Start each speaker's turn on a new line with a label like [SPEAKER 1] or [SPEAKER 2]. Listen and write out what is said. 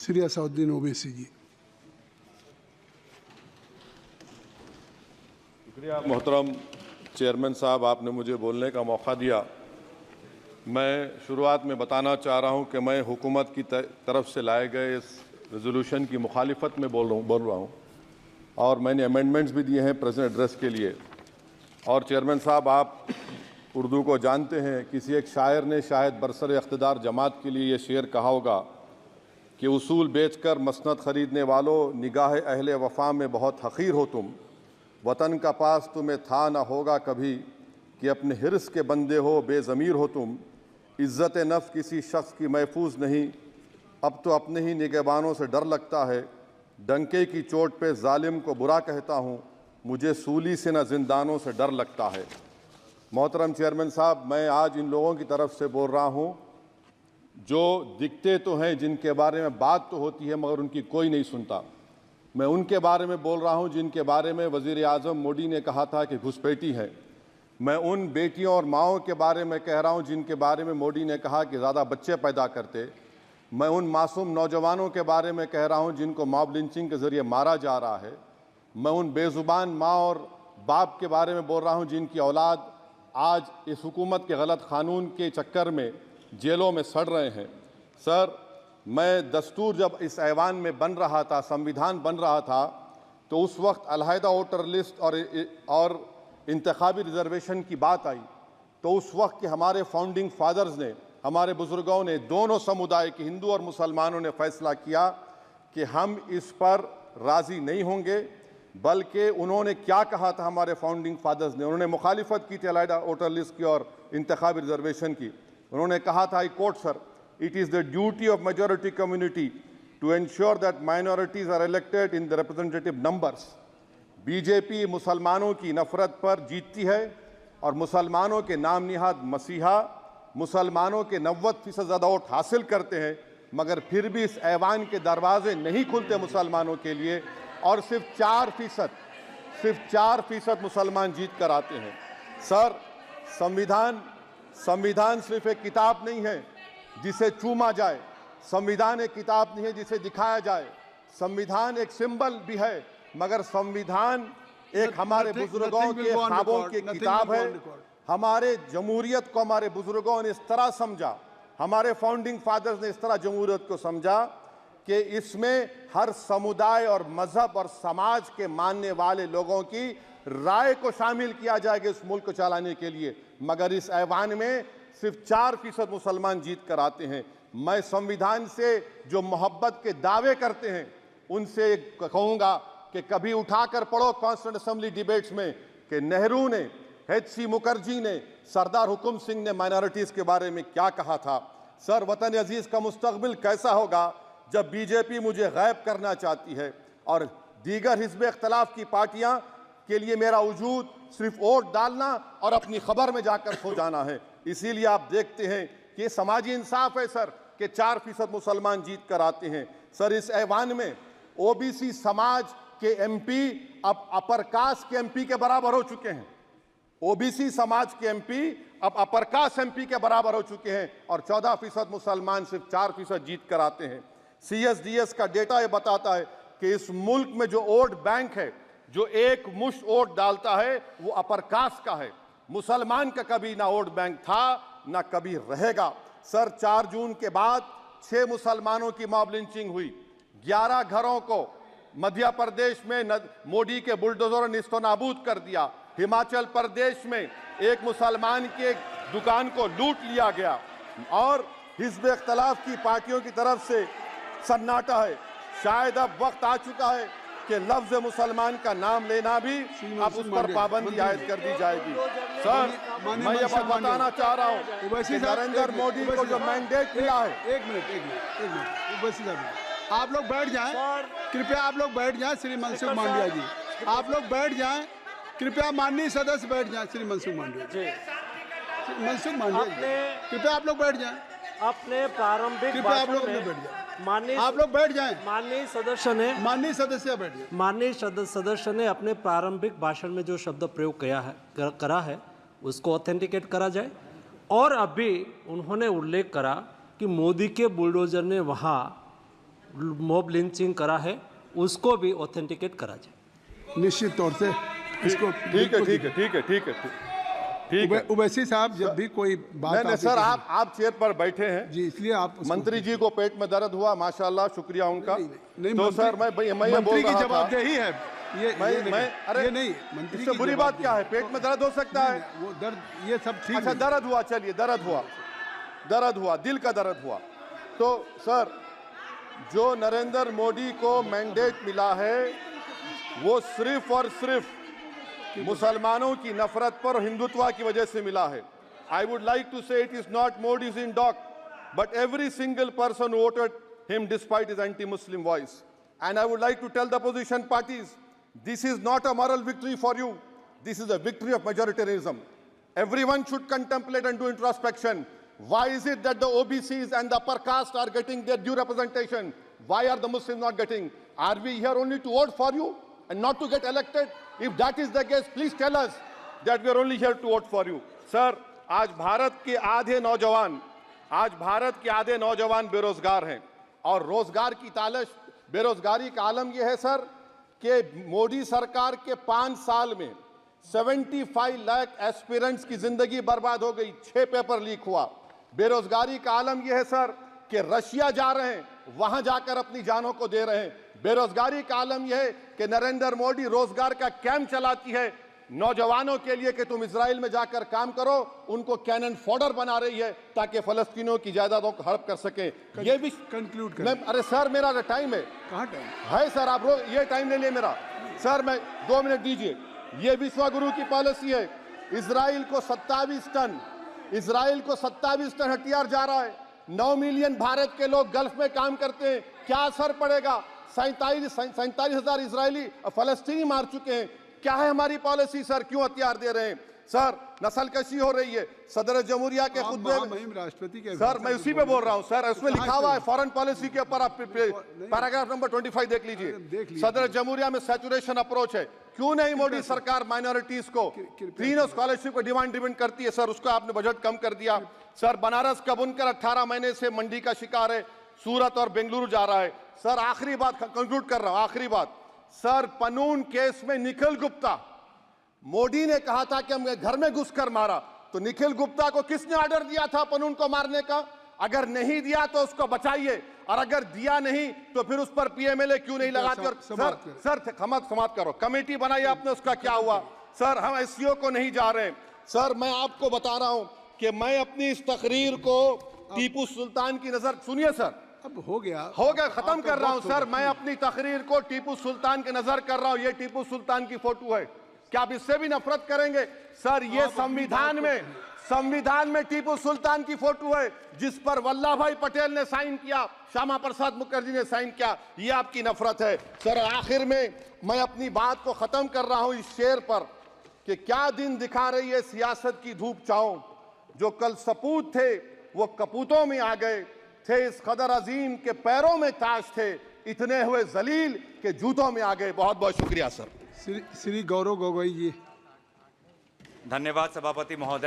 [SPEAKER 1] श्री असाउद्दीन ओवैसी जी।
[SPEAKER 2] शुक्रिया मोहतरम चेयरमैन साहब, आपने मुझे बोलने का मौका दिया। मैं शुरुआत में बताना चाह रहा हूं कि मैं हुकूमत की तरफ से लाए गए इस रेजोल्यूशन की मुखालिफत में बोल रहा हूं और मैंने अमेंडमेंट्स भी दिए हैं प्रेजेंट एड्रेस के लिए। और चेयरमैन साहब, आप उर्दू को जानते हैं। किसी एक शायर ने शायद बरसर इख्तिदार जमात के लिए ये शेर कहा होगा कि उसूल बेचकर मसनद ख़रीदने वालों, निगाह अहले वफ़ा में बहुत हक़ीर हो तुम। वतन का पास तुम्हें था न होगा कभी कि अपने हिर्स के बंदे हो, बेज़मीर हो तुम। इज़्ज़त नफ्स किसी शख्स की महफूज नहीं, अब तो अपने ही निगहबानों से डर लगता है। डंके की चोट पे जालिम को बुरा कहता हूँ, मुझे सूली से न जिंदानों से डर लगता है। मोहतरम चेयरमैन साहब, मैं आज इन लोगों की तरफ से बोल रहा हूँ जो दिखते तो हैं, जिनके बारे में बात तो होती है मगर उनकी कोई नहीं सुनता। मैं उनके बारे में बोल रहा हूँ जिनके बारे में वज़ीर आज़म मोदी ने कहा था कि घुसपैठी है। मैं उन बेटियों और माओं के बारे में कह रहा हूँ जिनके बारे में मोदी ने कहा कि ज़्यादा बच्चे पैदा करते। मैं उन मासूम नौजवानों के बारे में कह रहा हूँ जिनको मॉब लिंचिंग के ज़रिए मारा जा रहा है। मैं उन बेज़ुबान माँ और बाप के बारे में बोल रहा हूँ जिनकी औलाद आज इस हुकूमत के गलत कानून के चक्कर में जेलों में सड़ रहे हैं। सर, मैं दस्तूर जब इस ऐवान में बन रहा था, संविधान बन रहा था, तो उस वक्त अलहदा वोटर लिस्ट और इंतखाबी रिजर्वेशन की बात आई तो उस वक्त के हमारे फाउंडिंग फादर्स ने, हमारे बुजुर्गों ने, दोनों समुदाय के हिंदू और मुसलमानों ने फैसला किया कि हम इस पर राज़ी नहीं होंगे। बल्कि उन्होंने क्या कहा था हमारे फाउंडिंग फादर्स ने, उन्होंने मुखालिफत की थी अलहदा वोटर लिस्ट की और इंतखाबी रिजर्वेशन की। उन्होंने कहा था, I quote sir, it is the duty of majority community to ensure that minorities are elected in the representative numbers. BJP मुसलमानों की नफरत पर जीतती है और मुसलमानों के नाम निहाद मसीहा मुसलमानों के 90% ज़्यादा वोट हासिल करते हैं, मगर फिर भी इस ऐवान के दरवाजे नहीं खुलते मुसलमानों के लिए और सिर्फ 4% मुसलमान जीत कर आते हैं। सर, संविधान सिर्फ एक किताब नहीं है जिसे चूमा जाए, संविधान एक किताब नहीं है जिसे दिखाया जाए, संविधान एक सिंबल भी है, मगर संविधान एक हमारे बुजुर्गों के ख्वाबों की किताब है। हमारे जमहूरियत को हमारे बुजुर्गों ने इस तरह समझा, हमारे फाउंडिंग फादर्स ने इस तरह जमहूरियत को समझा कि इसमें हर समुदाय और मजहब और समाज के मानने वाले लोगों की राय को शामिल किया जाएगा इस मुल्क को चलाने के लिए। मगर इस ऐवान में सिर्फ 4% मुसलमान जीत कर आते हैं। मैं संविधान से जो मोहब्बत के दावे करते हैं उनसे कहूँगा कि कभी उठाकर पढ़ो कॉन्स्टिट्यूएंट असेंबली डिबेट्स में कि नेहरू ने, H.C. मुखर्जी ने, सरदार हुकुम सिंह ने माइनॉरिटीज़ के बारे में क्या कहा था। सर, वतन अजीज़ का मुस्तकबिल कैसा होगा जब बीजेपी मुझे गायब करना चाहती है और दीगर हिज़्ब इख्तिलाफ की पार्टियां के लिए मेरा वजूद सिर्फ वोट डालना और अपनी खबर में जाकर सो जाना है। इसीलिए आप देखते हैं कि समाजी इंसाफ है सर कि 4% मुसलमान जीत कर आते हैं। सर, इस ऐवान में ओबीसी समाज के एमपी अब अपर कास्ट के एमपी के बराबर हो चुके हैं। ओबीसी समाज के एमपी अब अपर कास्ट एमपी के बराबर हो चुके हैं और 14% मुसलमान सिर्फ 4% जीत कर आते हैं। CSDS का डेटा ये बताता है कि इस मुल्क में जो वोट बैंक है, जो एक मुश्त वोट डालता है, वो अपर कास्ट का है। मुसलमान का कभी ना वोट बैंक था ना कभी रहेगा। सर, 4 जून के बाद 6 मुसलमानों की मॉब लिंचिंग हुई, 11 घरों को मध्य प्रदेश में मोदी के बुलडोजर ने निस्तो नाबूद कर दिया। हिमाचल प्रदेश में एक मुसलमान की एक दुकान को लूट लिया गया और हिज़्ब इख्तिलाफ की पार्टियों की तरफ से सन्नाटा है। शायद अब वक्त आ चुका है कि लफ्ज़ मुसलमान का नाम लेना भी अब उस पर पाबंदी आयद कर दी जाएगी। सर, मैं ये बात बताना चाह रहा हूँ कि नरेंद्र मोदी को जो मैंडेट मिला है।
[SPEAKER 1] एक मिनट, आप लोग बैठ जाएं, कृपया आप लोग बैठ जाएं। श्री मनसुख मांडविया जी, आप लोग बैठ जाएं, कृपया माननीय सदस्य बैठ जाएं। श्री मनसुख मांडविया जी, मनसुख मांडविया जी, कृपया आप लोग बैठ जाएं।
[SPEAKER 3] अपने प्रारंभिक
[SPEAKER 1] कृपया आप लोग बैठ जाएं। आप लोग बैठ जाएं।
[SPEAKER 3] माननीय सदस्य ने अपने प्रारंभिक भाषण में जो शब्द प्रयोग करा है उसको ऑथेंटिकेट करा जाए। और अभी उन्होंने उल्लेख करा कि मोदी के बुलडोजर ने वहाँ मॉब लिंचिंग करा है उसको भी ऑथेंटिकेट करा जाए।
[SPEAKER 1] निश्चित तौर से इसको
[SPEAKER 2] ठीक है, ठीक है, ठीक है, ठीक है, ठीक है।
[SPEAKER 1] उवैसी साहब, जब भी कोई बात
[SPEAKER 2] नहीं सर, आप चेयर पर बैठे हैं
[SPEAKER 1] जी, इसलिए आप
[SPEAKER 2] मंत्री जी को पेट में दर्द हुआ, माशाल्लाह, शुक्रिया उनका।
[SPEAKER 1] नहीं,
[SPEAKER 2] तो सर मैं ये बोल
[SPEAKER 1] मंत्री की
[SPEAKER 2] रहा था,
[SPEAKER 1] जवाबदेही है ये
[SPEAKER 2] अरे
[SPEAKER 1] ये नहीं, मंत्री
[SPEAKER 2] इससे
[SPEAKER 1] की
[SPEAKER 2] बुरी बात क्या है? पेट में दर्द हो सकता है।
[SPEAKER 1] वो दर्द ये सब ठीक
[SPEAKER 2] अच्छा,
[SPEAKER 1] है।
[SPEAKER 2] दर्द हुआ, चलिए दर्द हुआ, दिल का दर्द हुआ। तो सर, जो नरेंद्र मोदी को मैंडेट मिला है वो सिर्फ और सिर्फ मुसलमानों की नफरत पर हिंदुत्व की वजह से मिला है। I would like to say it is not Modi's in dock, but every single person voted him despite his anti Muslim voice. And I would like to tell the opposition parties, this is not a moral victory for you. This is a victory of majoritarianism. Everyone should contemplate and do introspection. Why is it that the OBCs and the upper caste are getting their due representation? Why are the Muslims not getting? Are we here only to vote for you and not to get elected? If that is the case, please tell us that we are only here to vote for you. Sir, आज भारत के आधे नौजवान बेरोजगार हैं और रोजगार की तालाश, बेरोजगारी का आलम यह है सर कि मोदी सरकार के 5 साल में 75 लाख एस्पिरेंट्स की जिंदगी बर्बाद हो गई, 6 पेपर लीक हुआ। बेरोजगारी का आलम यह है सर कि रशिया जा रहे हैं, वहां जाकर अपनी जानों को दे रहे हैं। बेरोजगारी का आलम यह है कि नरेंद्र मोदी रोजगार का कैंप चलाती है नौजवानों के लिए कि तुम इजराइल में जाकर काम करो, उनको कैनन फॉडर बना रही है ताकि फलस्तीनियों की जायदादों को हड़प कर सके। ये भी
[SPEAKER 1] कंक्लूड कर।
[SPEAKER 2] अरे सर, मेरा टाइम है।
[SPEAKER 1] कहाँ टाइम
[SPEAKER 2] है सर? आप ये टाइम ले लिए मेरा। सर मैं 2 मिनट दीजिए। ये विश्वगुरु की पॉलिसी है। इजराइल को 27 टन हथियार जा रहा है। 9 मिलियन भारत के लोग गल्फ में काम करते हैं, क्या असर पड़ेगा? 47,000 इजरायली फलस्तीनी मार चुके हैं। क्या है हमारी पॉलिसी सर? क्यों हथियार दे रहे हैं सर? नस्लकशी हो रही है। सदर जमहूरिया के खुतबे में
[SPEAKER 1] राष्ट्रपति के
[SPEAKER 2] सर, मैं उसी पे बोल रहा हूं सर, उसमें लिखा हुआ है फॉरेन पॉलिसी के ऊपर, आप पैराग्राफ नंबर 25 देख लीजिए। सदर जमहूरिया में सैचुरेशन अप्रोच है। क्यों नहीं मोदी सरकार माइनॉरिटीज को तीनों स्कॉलरशिप को डिमांड करती है सर? उसको आपने बजट कम कर दिया। सर, बनारस का बुनकर 18 महीने से मंडी का शिकार है, सूरत और बेंगलुरु जा रहा है। सर आखिरी बात कंक्लूड कर रहा हूं, आखिरी बात सर, पनून केस में निखिल गुप्ता, मोदी ने कहा था कि हमने घर में घुसकर मारा, तो निखिल गुप्ता को किसने ऑर्डर दिया था पनून को मारने का? अगर नहीं दिया तो उसको बचाइए, और अगर दिया नहीं तो फिर उस पर पीएमएलए क्यों नहीं लगाकर? सर समाप्त करो। कमेटी बनाई आपने, उसका क्या हुआ? सर हम एससीओ को नहीं जा रहे। सर मैं आपको बता रहा हूं कि मैं अपनी इस तकरीर को टीपू सुल्तान की नजर, सुनिए सर,
[SPEAKER 1] अब हो गया
[SPEAKER 2] खत्म कर रहा हूं सर। मैं अपनी तकरीर को टीपू सुल्तान की नजर कर रहा हूं। ये टीपू सुल्तान की फोटो है, क्या आप इससे भी नफरत करेंगे? सर ये संविधान में टीपू सुल्तान की फोटो है जिस पर वल्लभ भाई पटेल ने साइन किया, श्यामा प्रसाद मुखर्जी ने साइन किया। ये आपकी नफरत है सर। आखिर में मैं अपनी बात को खत्म कर रहा हूं इस शेर पर कि क्या दिन दिखा रही है सियासत की धूप छांव, जो कल सपूत थे वो कपूतों में आ गए, थे इस कदर अजीम के पैरों में ताज थे, इतने हुए जलील के जूतों में आ गए। बहुत बहुत शुक्रिया सर।
[SPEAKER 1] श्री गौरव गोगोई जी।
[SPEAKER 4] धन्यवाद सभापति महोदय।